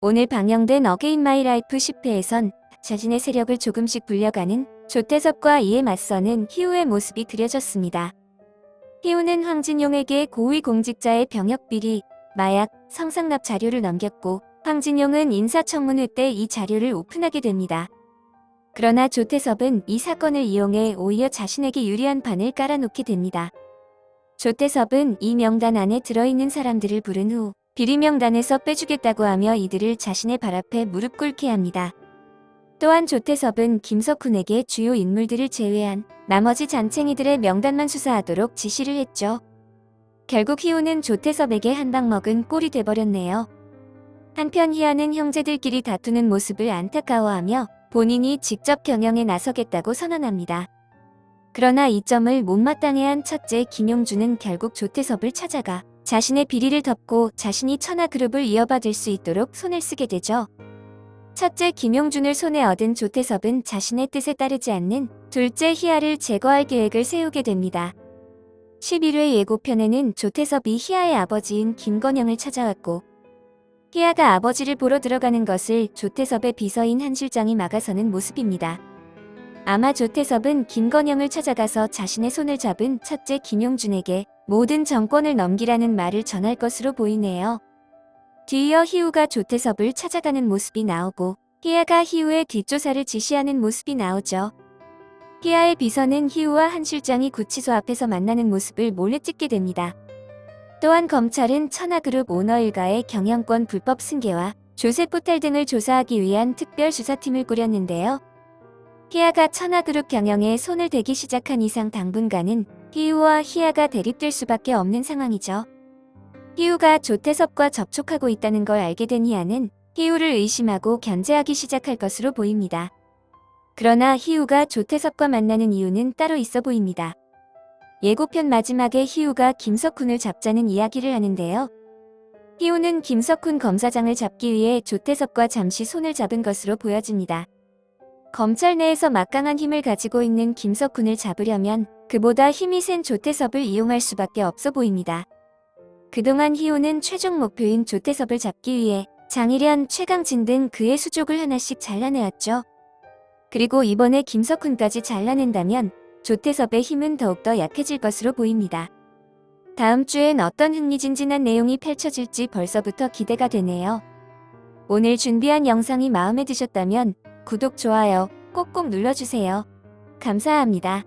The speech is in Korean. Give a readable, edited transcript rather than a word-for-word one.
오늘 방영된 어게인 마이 라이프 10회에선 자신의 세력을 조금씩 불려가는 조태섭과 이에 맞서는 희우의 모습이 그려졌습니다. 희우는 황진용에게 고위공직자의 병역비리, 마약, 성상납 자료를 넘겼고 황진용은 인사청문회 때 이 자료를 오픈하게 됩니다. 그러나 조태섭은 이 사건을 이용해 오히려 자신에게 유리한 판을 깔아놓게 됩니다. 조태섭은 이 명단 안에 들어있는 사람들을 부른 후 비리 명단에서 빼주겠다고 하며 이들을 자신의 발 앞에 무릎 꿇게 합니다. 또한 조태섭은 김석훈에게 주요 인물들을 제외한 나머지 잔챙이들의 명단만 수사하도록 지시를 했죠. 결국 희우는 조태섭에게 한 방 먹은 꼴이 돼버렸네요. 한편 희아는 형제들끼리 다투는 모습을 안타까워하며 본인이 직접 경영에 나서겠다고 선언합니다. 그러나 이 점을 못마땅해한 첫째 김용준은 결국 조태섭을 찾아가 자신의 비리를 덮고 자신이 천하그룹을 이어받을 수 있도록 손을 쓰게 되죠. 첫째 김용준을 손에 얻은 조태섭은 자신의 뜻에 따르지 않는 둘째 희아를 제거할 계획을 세우게 됩니다. 11회 예고편에는 조태섭이 희아의 아버지인 김건영을 찾아왔고 희아가 아버지를 보러 들어가는 것을 조태섭의 비서인 한 실장이 막아서는 모습입니다. 아마 조태섭은 김건영을 찾아가서 자신의 손을 잡은 첫째 김용준에게 모든 정권을 넘기라는 말을 전할 것으로 보이네요. 뒤이어 희우가 조태섭을 찾아가는 모습이 나오고 희아가 희우의 뒷조사를 지시하는 모습이 나오죠. 희아의 비서는 희우와 한 실장이 구치소 앞에서 만나는 모습을 몰래 찍게 됩니다. 또한 검찰은 천하그룹 오너 일가의 경영권 불법 승계와 조세포탈 등을 조사하기 위한 특별수사팀을 꾸렸는데요. 희아가 천하그룹 경영에 손을 대기 시작한 이상 당분간은 희우와 희아가 대립될 수밖에 없는 상황이죠. 희우가 조태섭과 접촉하고 있다는 걸 알게 된 희아는 희우를 의심하고 견제하기 시작할 것으로 보입니다. 그러나 희우가 조태섭과 만나는 이유는 따로 있어 보입니다. 예고편 마지막에 희우가 김석훈을 잡자는 이야기를 하는데요. 희우는 김석훈 검사장을 잡기 위해 조태섭과 잠시 손을 잡은 것으로 보여집니다. 검찰 내에서 막강한 힘을 가지고 있는 김석훈을 잡으려면 그보다 힘이 센 조태섭을 이용할 수밖에 없어 보입니다. 그동안 희우는 최종 목표인 조태섭을 잡기 위해 장일현, 최강진 등 그의 수족을 하나씩 잘라내었죠. 그리고 이번에 김석훈까지 잘라낸다면 조태섭의 힘은 더욱더 약해질 것으로 보입니다. 다음 주엔 어떤 흥미진진한 내용이 펼쳐질지 벌써부터 기대가 되네요. 오늘 준비한 영상이 마음에 드셨다면 구독, 좋아요 꼭꼭 눌러주세요. 감사합니다.